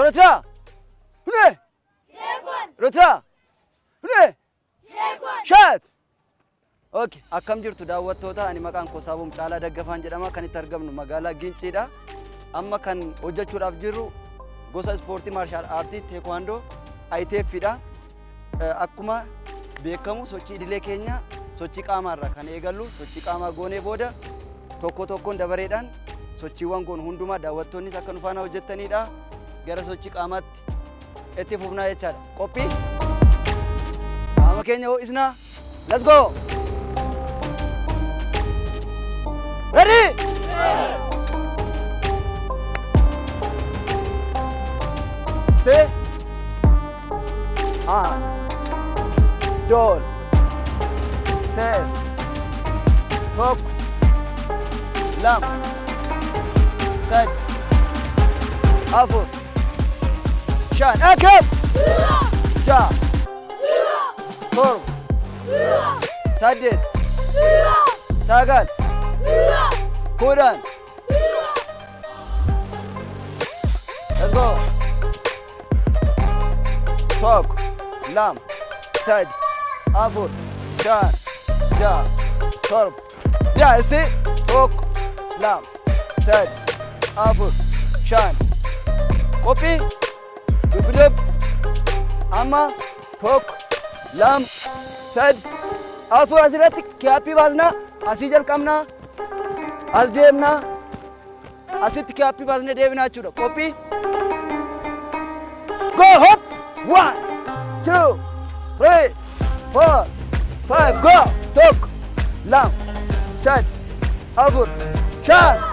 Sorota! Hune! Rota! Hune! Shat! Okay, akkam jirtu daawwattoota ani maqaan koo Saabum Caalaa Daggafaan jedhama kan itti argamnu magaalaa Ginciidha. Amma kan hojjechuudhaaf jirru gosa ispoortii maarshaal aartii teekwaandoo ITF'dha. Akkuma beekamu sochii idilee keenya sochii qaamaarra kan eegallu sochii qaamaa goonee booda tokko tokkoon dabareedhaan sochiiwwan goon hundumaa daawwattoonnis akka nu faana hojjettanidha. Gara sochii qaamaatti itti fufnaa jechaadha. Qophii? Qaama keenya ho'isnaa. Let's go! Ready? Say. Dol. Say. Tok. Lam. Sad. Afur. Shan. Akab. Ja. Torb. Saddet. Sagal. Kudan. Let's go. Tok, lam, sad, afur, shan, ja, torb. Ja, ist it? Tok, lam, sad, afur, shan. Copy. Dub. Amma, tok, lam, sad, afur. Asirratti kiyaappii baasna. Asii jalqabna. As deemna. Asitti kiyaappii baasnee deebinaa jechuudha. Copy. Go hop. 1, 2, 3, 4, 5, go! Tok, lam, sad, afur, shan.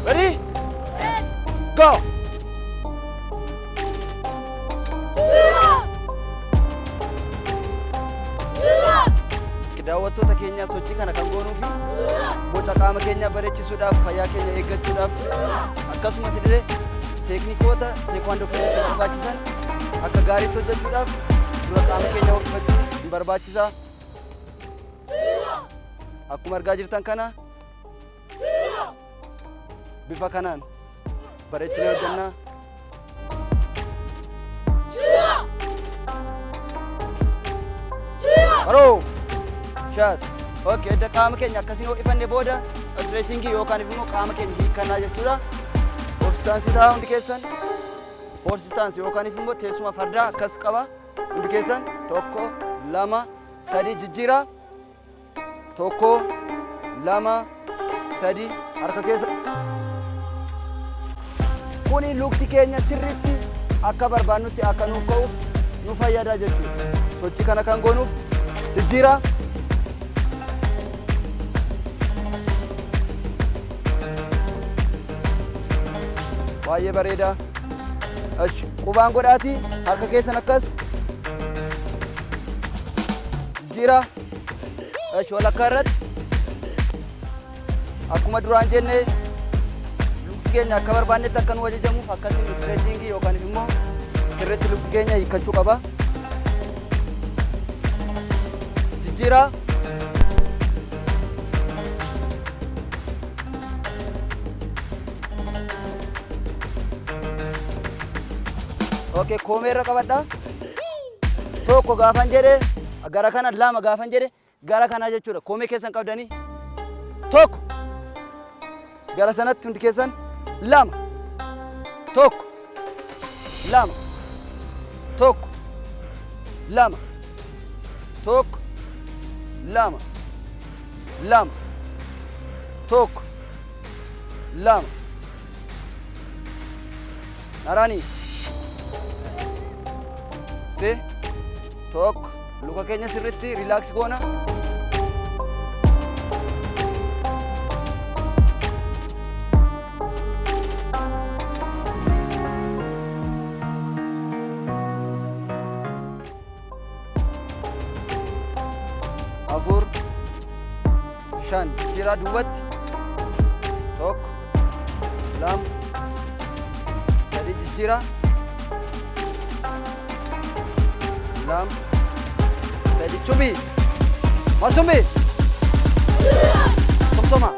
Ready? Go! Daawwattoota keenya sochii kana kan goonuu fi boca qaama keenya bareechisuudhaaf fayyaa keenya eeggachuudhaaf akkasumas illee teeknikoota teekwaandoo keessatti barbaachisan akka gaariitti hojjechuudhaaf dura qaama keenya ho'ifachuun ni barbaachisa. Akkuma argaa jirtan kana bifa kanaan bareechinee hojjannaa. Haroo! Shat! Okay, edda qaama keenya akkasiin ho'ifannee booda stretchingii yookaan immoo qaama keenya hiikkannaa jechuudha. Horsistaansii ta'a hundi keessan. Horsistaansii yookaan immoo teessuma fardaa akkas qaba hundi keessan. Tokko, lama, sadi jijjiira. Tokko, lama, sadi harka keessa. Kuni lukti keenya sirriitti akka barbaannutti akka nuuf ka'uuf nu fayyada jechuudha. Sochii kana kan goonuuf jijjiira. Baay'ee bareeda. Achi qubaan godhaati harka keessan akkas. Jijjiira. Achi walakkaa irratti akkuma duraan jennee keenya akka barbaannetti akka nu ajajamuuf akkasiin stretchingii yookaan immoo sirriitti lukti keenya hiikkachuu qaba. Jijjiira. Okay, koomee irra qabadha. Tokko gaafan jedhe gara kana, lama gaafan jedhe gara kana jechuudha. Koomee keessan qabdanii tokko gara sanatti hundi keessan. Lama, tokko, lama, tokko, lama, tokko, lama, lama, tokko, lama. Narani. Se, tokko, luka keenya sirriitti relax goona. afur, shan jijjiiraa duubatti tokko lama sadii jijjiiraa lama sadii cubii masumbii somsoma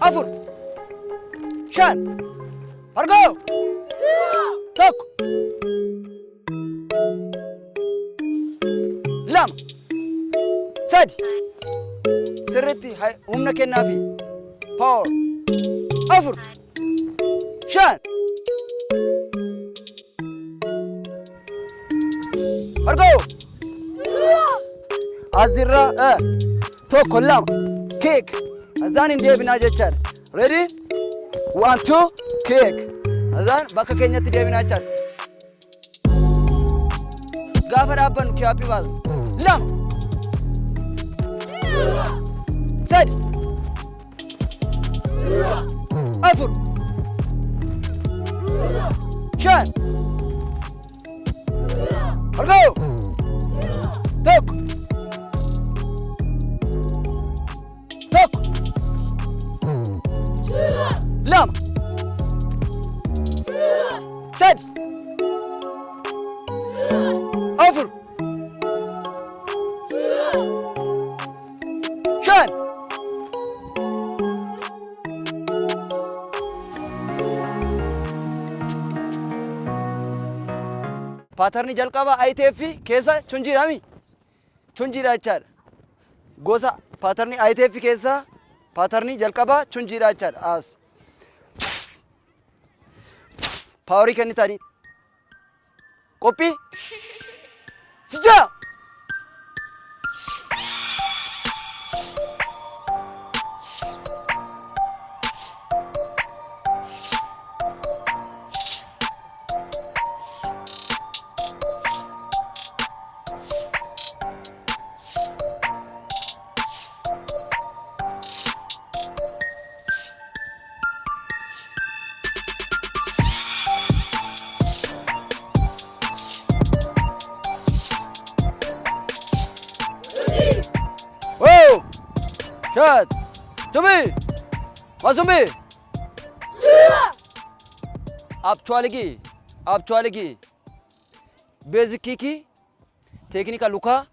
afur shan argo tokko lama sadi sirriitti humna kennaafi power afur shan argo azirra tokko lama kick azan inde bina jechar ready 1 2 kick azan bakka keenyatti deebina jechar gaafa dhaabban kiyaapi baas lama sadi afur shan argo tokko lama sadi afur shan paatarni jalqaba ITF keessa chunjiidhaami chunjiidha jechaadha gosa paatarni ITF keessa paatarni jalqaba chunjiidha jechaadha as Pavri करनी तारी कॉपी सिजा Shot! Tumi! Masumi! Actually, basic kiki, technical luka,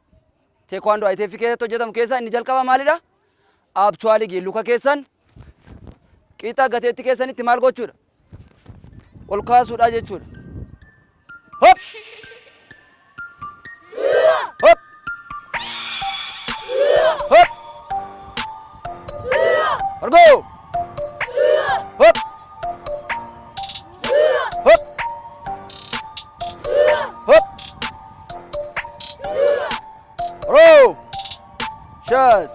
taekwondo ITF keessa hojjetamu keessa inni jalqaba maalidha? Actually luka keessan qixa gateetti keessanitti maal gochuudha? Ol kaasuudha jechuudha. Hop! Hop! Hop! Argo! Hop! Hop! Hop! Row! Shot!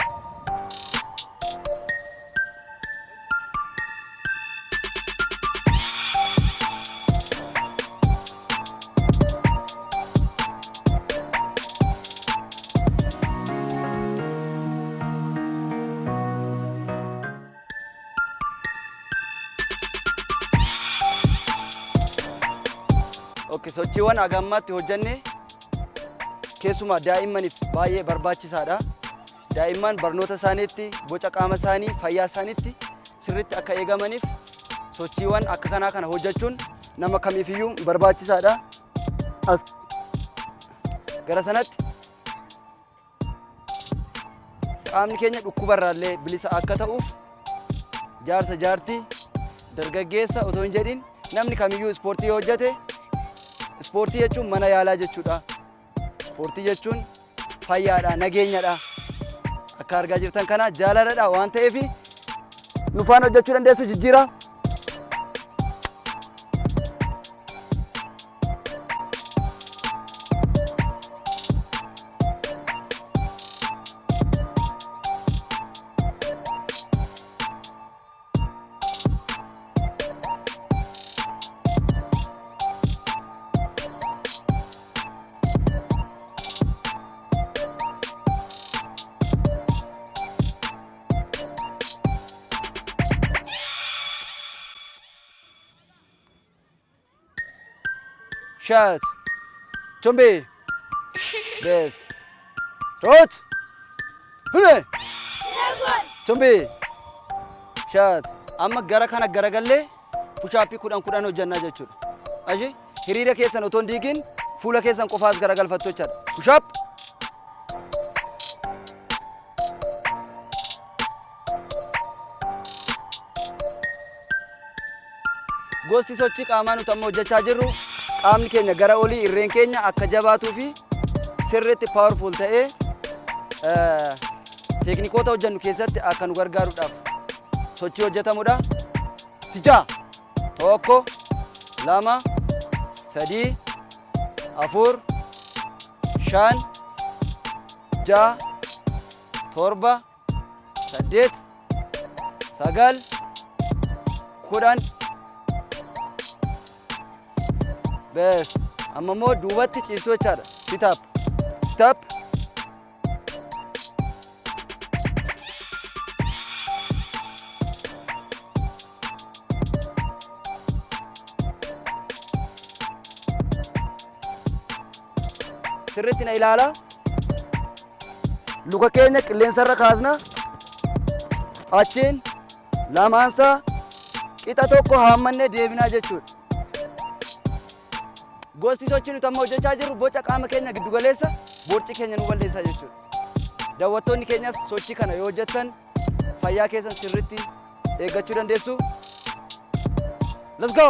Okay, sochiiwwan hagammatti hojjenne keessumaa daa'immanif baay'ee barbaachisaadha. Daa'imman barnoota isaaniitti, boca qaama isaanii, fayyaa isaaniitti sirriitti akka eegamaniif sochiiwwan akka kanaa kana hojjechuun nama kamiifiyyuu barbaachisaadha. As gara sanatti qaamni keenya dhukkubarraallee bilisa akka ta'uuf jaarsa jaartii dargaggeessa otoo hin jedhin namni kamiyyuu ispoortii hojjete ispoortii jechuun mana yaalaa jechuudha. Ispoortii jechuun fayyaadha, nageenyadha. Akka argaa jirtan kana jaalaladha waan ta'eef nufaan hojjechuu dandeessu jijjiira. Shut. Chumbi. Best. Trot. Hune. Chumbi. Shut. Amma gara kana garagalle pushaappii kudhan hojjannaa jechuudha. Ashi hiriira keessan otoo hin diigin fuula keessan qofaas garagalfattu jechuudha. Pushaap. Gosti sochii qaamaa nuti amma hojjechaa jirru qaamni keenya gara olii irreen keenya akka jabaatuu fi sirriitti powerful ta'ee teeknikoota hojjennu keessatti akka nu gargaaruudhaaf sochii hojjetamudha. Sijaa tokko lama sadii afur shan ja'a torba saddeet sagal kudhan. Best. Amma immoo duubatti ciistuu jechaadha. Sit up. Sit up. Sirriitti na ilaala. Luka keenya qilleensarra kaasna. Achiin lamaansaa qixa tokko haammannee deebinaa jechuudha. Gosti sochii nuti amma hojjechaa jirru boca qaama keenya giddu galeessa boorci keenya nu balleessa jechuudha. Daawwattoonni keenyas sochii kana yoo hojjettan fayyaa keessan sirriitti eeggachuu dandeessu. Let's go.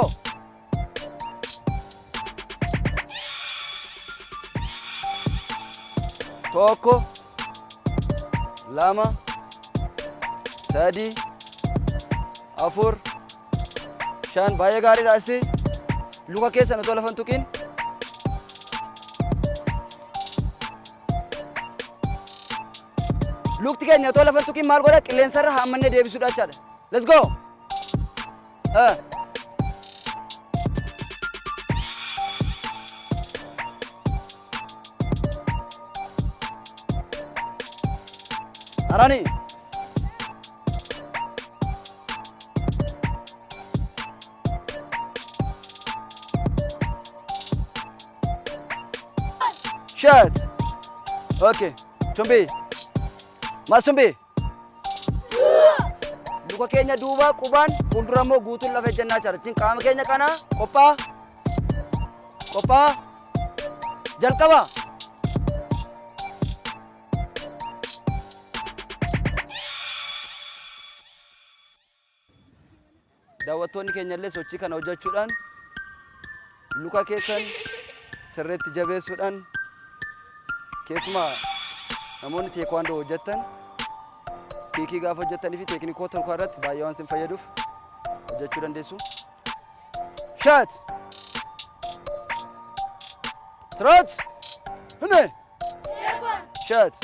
Tokko lama sadii afur shan baay'ee gaariidha asii. Luka keessan otoo lafa hin tuqin. Lukti keenya otoo lafa hin tuqin maal godha qilleensarra haammannee deebisuudha jechaadha. Let's go. Arani. Shut. Okay. Chumbi. Mas chumbi. Luka keenya duuba qubaan fuuldura immoo guutuun lafa ejjannaa jira. Cin qaama keenya kana qophaa. Qophaa. Jalqaba. Daawwattoonni keenya illee sochii kana hojjechuudhaan luka keessan sirriitti jabeessuudhaan keessumaa namoonni teekwaandoo hojjetan kiikii gaafa hojjetanii fi teeknikoota tokko irratti baay'ee waan isin fayyaduuf hojjechuu dandeessu. Shut. Trot. Hune. Shut.